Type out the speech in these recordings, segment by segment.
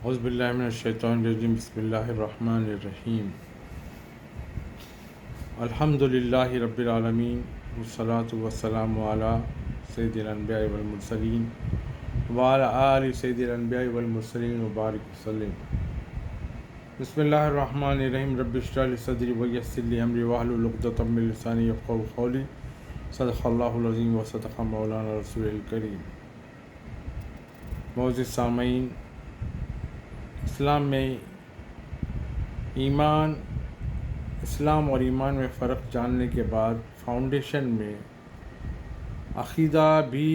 اعوذ باللہ من الشیطان الرجیم بسم اللہ الرحمن الرحیم الحمد للہ رب العالمین والصلاة والسلام علی سید الانبیاء والمرسلین وعلی آل سید الانبیاء والمرسلین وبارک وسلم بسم اللہ الرحمن الرحیم رب اشرح لی صدری ویسر لی امری واحلل عقدۃ من لسانی یفقہوا قولی صدق اللہ العظیم وصدق مولانا رسول الکریم۔ معزز سامعین، اسلام میں اسلام اور ایمان میں فرق جاننے کے بعد فاؤنڈیشن میں عقیدہ بھی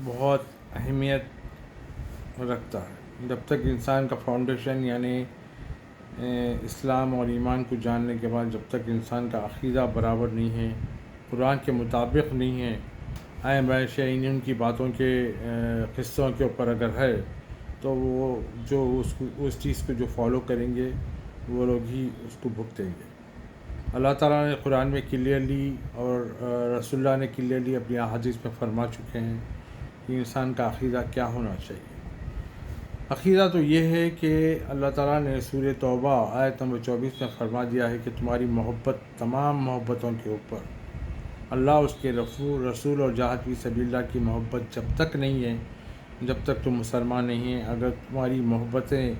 بہت اہمیت رکھتا ہے۔ جب تک انسان کا فاؤنڈیشن یعنی اسلام اور ایمان کو جاننے کے بعد جب تک انسان کا عقیدہ برابر نہیں ہے، قرآن کے مطابق نہیں ہے، آئیں بائیں ان کی باتوں کے قصوں کے اوپر اگر ہے تو وہ جو اس چیز کو جو فالو کریں گے وہ لوگ ہی اس کو بھگتیں گے۔ اللہ تعالیٰ نے قرآن میں کلیئرلی اور رسول اللہ نے کلیئرلی اپنی احادیث میں فرما چکے ہیں کہ انسان کا عقیدہ کیا ہونا چاہیے۔ عقیدہ تو یہ ہے کہ اللہ تعالیٰ نے سورہ توبہ آیت نمبر 24 میں فرما دیا ہے کہ تمہاری محبت تمام محبتوں کے اوپر، اللہ اس کے رسول اور جہاد فی سبیل اللہ کی محبت جب تک نہیں ہے، جب تک تم مسلمان نہیں ہیں، اگر تمہاری محبتیں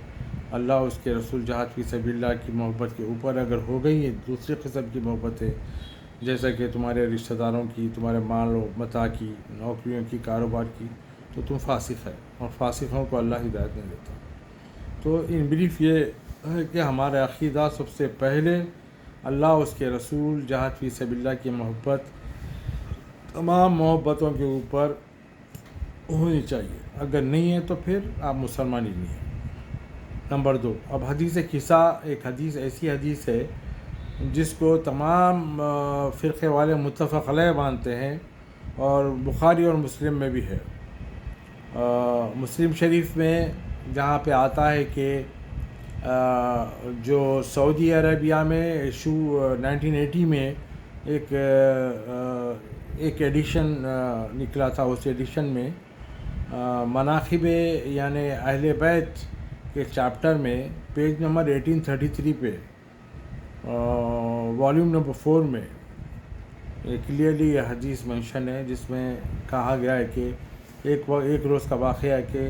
اللہ اس کے رسول جہاد فی سبیل اللہ کی محبت کے اوپر اگر ہو گئی ہیں دوسری قسم کی محبتیں، جیسا کہ تمہارے رشتہ داروں کی، تمہارے مال و متاع کی، نوکریوں کی، کاروبار کی، تو تم فاسق ہے، اور فاسقوں کو اللہ ہدایت نہیں دیتا۔ تو ان بریف یہ ہے کہ ہمارا عقیدہ سب سے پہلے اللہ اس کے رسول جہاد فی سبیل اللہ کی محبت تمام محبتوں کے اوپر ہونی چاہیے، اگر نہیں ہے تو پھر آپ مسلمان ہی نہیں ہیں۔ نمبر 2، اب حدیث قصہ ایک حدیث ایسی حدیث ہے جس کو تمام فرقے والے متفق علیہ مانتے ہیں، اور بخاری اور مسلم میں بھی ہے۔ مسلم شریف میں جہاں پہ آتا ہے کہ جو سعودی عربیہ میں 1980 میں ایک ایڈیشن نکلا تھا، اس ایڈیشن میں مناقب یعنی اہل بیت کے چیپٹر میں پیج نمبر 1833 پہ والیوم نمبر 4 میں کلیئرلی یہ حدیث منشن ہے، جس میں کہا گیا ہے کہ ایک روز کا واقعہ ہے کہ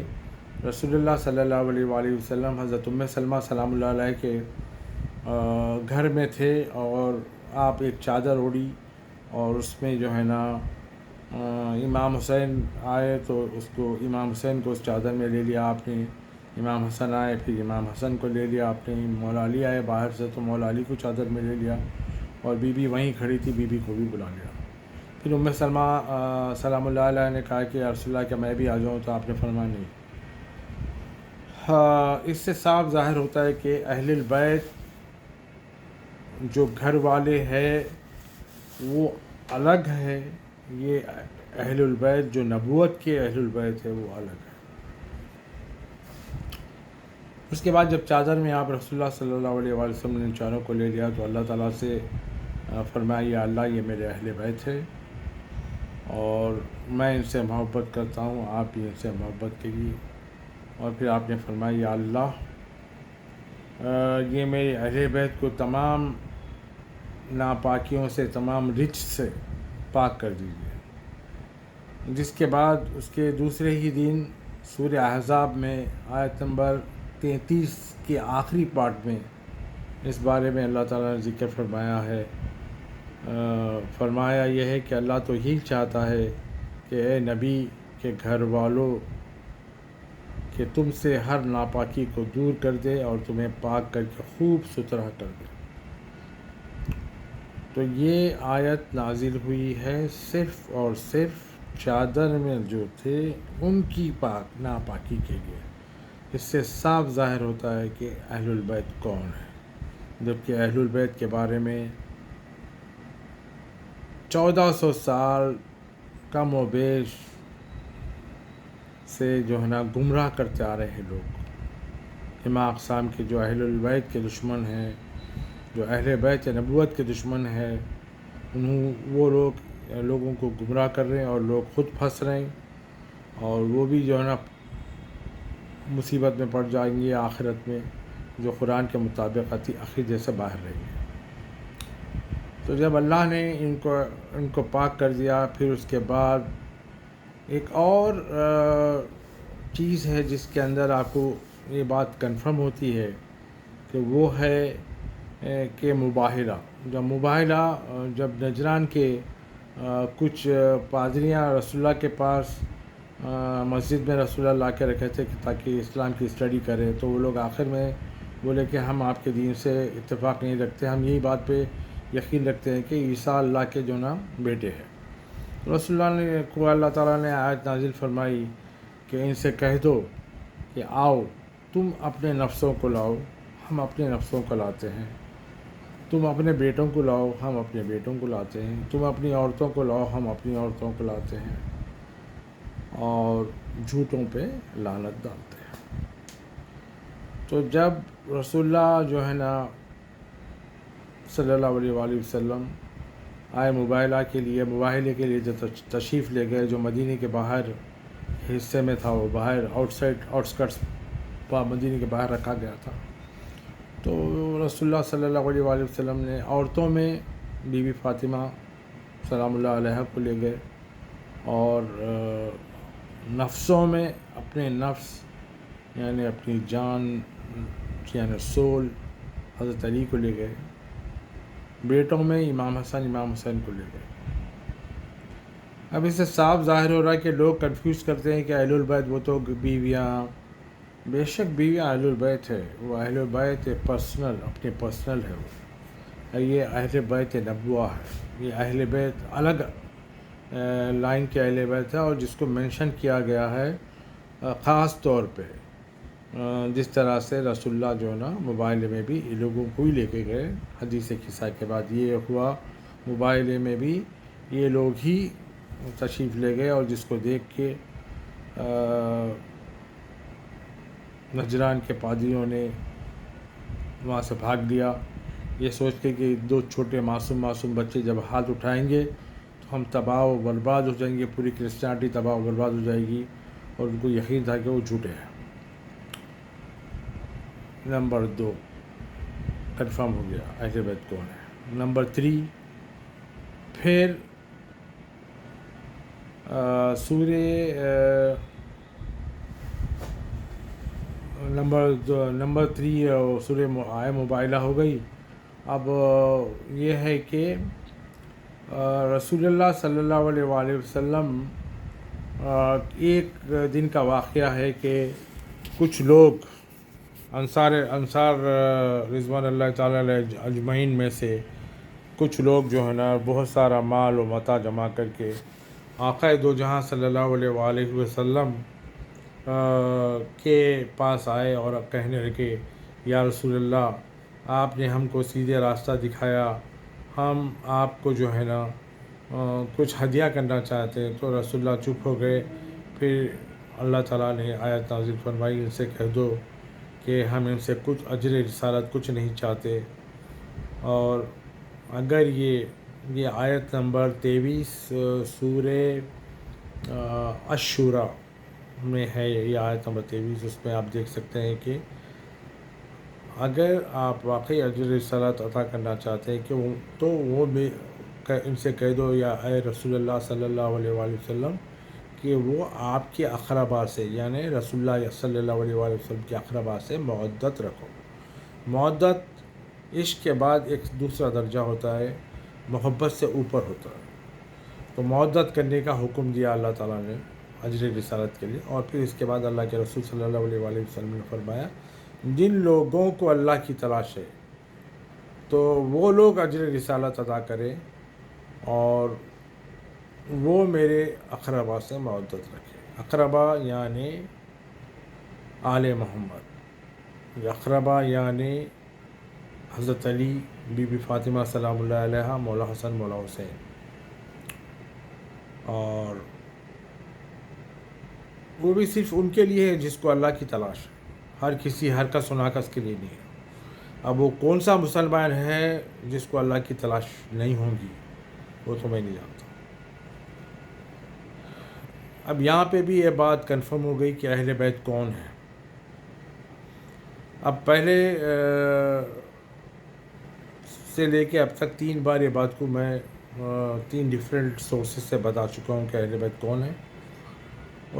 رسول اللہ صلی اللہ علیہ وآلہ وسلم حضرت ام سلمہ سلام اللہ علیہ کے گھر میں تھے، اور آپ ایک چادر اوڑھی، اور اس میں جو ہے نا امام حسین آئے تو امام حسین کو اس چادر میں لے لیا آپ نے، امام حسن آئے پھر امام حسن کو لے لیا آپ نے، مولا علی آئے باہر سے تو مولا علی کو چادر میں لے لیا، اور بی بی وہیں کھڑی تھی، بی بی کو بھی بلا لیا۔ پھر ام سلمہ سلام اللہ علیہ نے کہا کہ یا رسول اللہ کیا میں بھی آ جاؤں، تو آپ نے فرمایا نہیں۔ اس سے صاف ظاہر ہوتا ہے کہ اہل البیت جو گھر والے ہیں وہ الگ ہے، یہ اہل البیت جو نبوت کے اہل البیت ہے وہ الگ ہے۔ اس کے بعد جب چادر میں آپ رسول اللہ صلی اللہ علیہ وآلہ وسلم نے چاروں کو لے لیا تو اللہ تعالیٰ سے فرمایا یا اللہ یہ میرے اہل بیت ہے، اور میں ان سے محبت کرتا ہوں، آپ بھی ان سے محبت کیجیے۔ اور پھر آپ نے فرمایا یا اللہ یہ میرے اہل بیت کو تمام ناپاکیوں سے، تمام رچ سے پاک کر دیجیے۔ جس کے بعد اس کے دوسرے ہی دن سورہ احزاب میں آیت نمبر 33 کے آخری پارٹ میں اس بارے میں اللہ تعالیٰ نے ذکر فرمایا ہے۔ فرمایا یہ ہے کہ اللہ تو یہی چاہتا ہے کہ اے نبی کے گھر والوں کہ تم سے ہر ناپاکی کو دور کر دے اور تمہیں پاک کر کے خوب ستھرا کر دے۔ تو یہ آیت نازل ہوئی ہے صرف اور صرف چادر میں جو تھے ان کی ناپاکی کے لیے۔ اس سے صاف ظاہر ہوتا ہے کہ اہل البیت کون ہے، جبکہ اہل البیت کے بارے میں 1400 سال کم و بیش سے جو ہے نا گمراہ کرتے آ رہے ہیں لوگ۔ امام اقسام کے جو اہل البیت کے دشمن ہیں، جو اہل بیت نبوت کے دشمن ہیں، وہ لوگوں کو گمراہ کر رہے ہیں، اور لوگ خود پھنس رہے ہیں، اور وہ بھی جو ہے نا مصیبت میں پڑ جائیں گے آخرت میں، جو قرآن کے مطابق عقیدے سے باہر رہیں گے۔ تو جب اللہ نے ان کو پاک کر دیا، پھر اس کے بعد ایک اور چیز ہے جس کے اندر آپ کو یہ بات کنفرم ہوتی ہے کہ وہ ہے کہ مباہلہ، جب نجران کے کچھ پادریاں رسول اللہ کے پاس مسجد میں رسول اللہ لا کے رکھے تھے تاکہ اسلام کی اسٹڈی کرے، تو وہ لوگ آخر میں بولے کہ ہم آپ کے دین سے اتفاق نہیں رکھتے، ہم یہی بات پہ یقین رکھتے ہیں کہ عیسیٰ اللہ کے جو نا بیٹے ہیں۔ رسول اللہ کو اللہ تعالیٰ نے آیت نازل فرمائی کہ ان سے کہہ دو کہ آؤ تم اپنے نفسوں کو لاؤ، ہم اپنے نفسوں کو لاتے ہیں، تم اپنے بیٹوں کو لاؤ، ہم اپنے بیٹوں کو لاتے ہیں، تم اپنی عورتوں کو لاؤ، ہم اپنی عورتوں کو لاتے ہیں، اور جھوٹوں پہ لعنت ڈالتے ہیں۔ تو جب رسول اللہ جو ہے نا صلی اللہ علیہ وآلہ وسلم آئے مباہلے کے لیے جب تشریف لے گئے، جو مدینے کے باہر حصے میں تھا، وہ باہر آؤٹسکٹس مدینے کے باہر رکھا گیا تھا، تو رسول اللہ صلی اللہ علیہ وآلہ وسلم نے عورتوں میں بی بی فاطمہ سلام اللہ علیہ کو لے گئے، اور نفسوں میں اپنے نفس یعنی اپنی جان یعنی سول حضرت علی کو لے گئے، بیٹوں میں امام حسین کو لے گئے۔ اب اس سے صاف ظاہر ہو رہا ہے کہ لوگ کنفیوز کرتے ہیں کہ اہل البیت وہ تو بیویاں، بے شک بیویاں اہل البیت ہے، وہ اہل البیت اپنے پرسنل ہے، وہ یہ اہل بیت نبوہ ہے، یہ اہل بیت الگ لائن کے اہل بیت ہے، اور جس کو مینشن کیا گیا ہے خاص طور پہ، جس طرح سے رسول اللہ جو ہے نا مباہلے میں بھی لوگوں کو ہی لے کے گئے، حدیث قصہ کے بعد یہ ہوا، مباہلے میں بھی یہ لوگ ہی تشریف لے گئے، اور جس کو دیکھ کے نجران کے پادریوں نے وہاں سے بھاگ دیا، یہ سوچ کے کہ دو چھوٹے معصوم بچے جب ہاتھ اٹھائیں گے تو ہم تباہ و برباد ہو جائیں گے، پوری کرسچینٹی تباہ و برباد ہو جائے گی، اور ان کو یقین تھا کہ وہ جھوٹے ہیں۔ نمبر 2 کنفرم ہو گیا اہل بیت کون ہے۔ نمبر 3 پھر نمبر 3 سورہ آئے مباہلہ ہو گئی۔ اب یہ ہے کہ رسول اللہ صلی اللہ علیہ وآلہ وسلم ایک دن کا واقعہ ہے کہ کچھ لوگ انصار رضوان اللہ تعالیٰ علیہ اجمعین میں سے کچھ لوگ جو ہے نا بہت سارا مال و متاع جمع کر کے آقا دو جہاں صلی اللہ علیہ وآلہ وسلم کے پاس آئے اور کہنے لگے، یا رسول اللہ، آپ نے ہم کو سیدھے راستہ دکھایا، ہم آپ کو جو ہے نا کچھ ہدیہ کرنا چاہتے ہیں۔ تو رسول اللہ چپ ہو گئے، پھر اللہ تعالیٰ نے آیت نازل فرمائی، ان سے کہہ دو کہ ہم ان سے کچھ اجر رسالت کچھ نہیں چاہتے، اور اگر یہ آیت نمبر 23 سورہ الشورى میں ہے، یہ آیت نمبر 23، اس میں آپ دیکھ سکتے ہیں کہ اگر آپ واقعی اجر رسالت عطا کرنا چاہتے ہیں تو وہ بھی ان سے کہہ دو، یا اے رسول اللہ صلی اللہ علیہ وآلہ وسلم، کہ وہ آپ کے اقربا سے یعنی رسول اللہ صلی اللہ علیہ وآلہ وسلم کے اقربا سے مودت رکھو۔ مودت عشق کے بعد ایک دوسرا درجہ ہوتا ہے، محبت سے اوپر ہوتا ہے، تو مودت کرنے کا حکم دیا اللہ تعالیٰ نے اجر رسالت کے لیے۔ اور پھر اس کے بعد اللہ کے رسول صلی اللہ علیہ وآلہ وسلم نے فرمایا، جن لوگوں کو اللہ کی تلاش ہے تو وہ لوگ اجر رسالت ادا کریں، اور وہ میرے اقربا سے مودت رکھے۔ اقربا یعنی آل محمد، اقربا یعنی حضرت علی، بی بی فاطمہ سلام اللہ علیہ، مولا حسن، مولا حسین، اور وہ بھی صرف ان کے لیے ہے جس کو اللہ کی تلاش ہے، ہر کس و ناکس کے لیے نہیں ہے۔ اب وہ کون سا مسلمان ہے جس کو اللہ کی تلاش نہیں ہوگی، وہ تو میں نہیں جانتا۔ اب یہاں پہ بھی یہ بات کنفرم ہو گئی کہ اہل بیت کون ہے۔ اب پہلے سے لے کے اب تک 3 بار یہ بات کو میں 3 ڈفرینٹ سورسز سے بتا چکا ہوں کہ اہل بیت کون ہے۔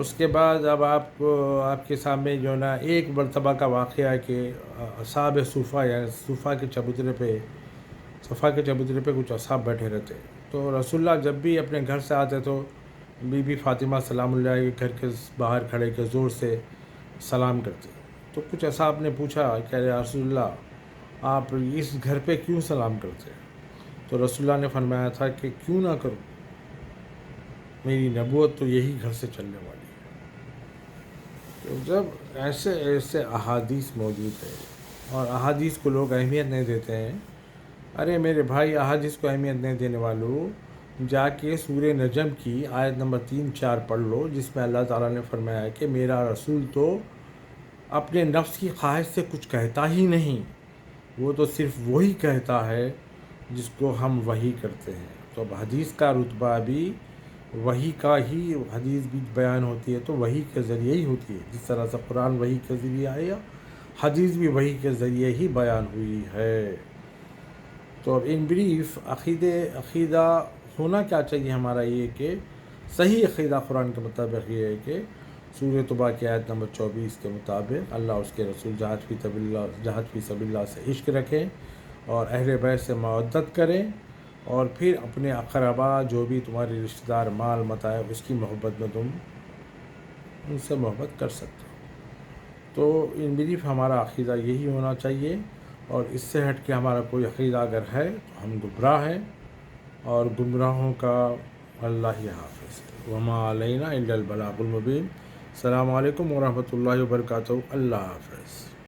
اس کے بعد اب آپ کے سامنے جو ہے نا ایک مرتبہ کا واقعہ ہے کہ اصحاب صوفہ یعنی صوفہ کے چبوترے پہ کچھ اصحاب بیٹھے رہتے، تو رسول اللہ جب بھی اپنے گھر سے آتے تو بی بی فاطمہ سلام اللہ علیہ کے گھر کے باہر کھڑے کے زور سے سلام کرتے، تو کچھ اصحاب نے پوچھا کہ یا رسول اللہ آپ اس گھر پہ کیوں سلام کرتے؟ تو رسول اللہ نے فرمایا تھا کہ کیوں نہ کروں، میری نبوت تو یہی گھر سے چلنے والی ہے۔ تو جب ایسے احادیث موجود ہیں اور احادیث کو لوگ اہمیت نہیں دیتے ہیں، ارے میرے بھائی احادیث کو اہمیت نہیں دینے والوں، جا کے سورہ نجم کی آیت نمبر 3-4 پڑھ لو، جس میں اللہ تعالیٰ نے فرمایا کہ میرا رسول تو اپنے نفس کی خواہش سے کچھ کہتا ہی نہیں، وہ تو صرف وہی کہتا ہے جس کو ہم وحی کرتے ہیں۔ تو اب حدیث کا رتبہ بھی وحی کا ہی، حدیث بھی بیان ہوتی ہے تو وحی کے ذریعے ہی ہوتی ہے، جس طرح سے قرآن وحی کے ذریعے آیا، حدیث بھی وحی کے ذریعے ہی بیان ہوئی ہے۔ تو اب ان بریف عقیدہ ہونا کیا چاہیے ہمارا، یہ کہ صحیح عقیدہ قرآن کے مطابق یہ ہے کہ سورہ توبہ کی آیت نمبر 24 کے مطابق اللہ اس کے رسول جہاد فی سبیل اللہ سے عشق رکھیں اور اہل بیت سے مودت کریں، اور پھر اپنے اقربا جو بھی تمہارے رشتہ دار مال متاع اس کی محبت میں تم ان سے محبت کر سکتے ہو۔ تو ان بریف ہمارا عقیدہ یہی ہونا چاہیے، اور اس سے ہٹ کے ہمارا کوئی عقیدہ اگر ہے تو ہم گمراہ ہیں، اور گمراہوں کا اللہ ہی حافظ ہے۔ وما علینا الا البلاغ المبین۔ السلام علیکم ورحمۃ اللہ وبرکاتہ۔ اللہ حافظ۔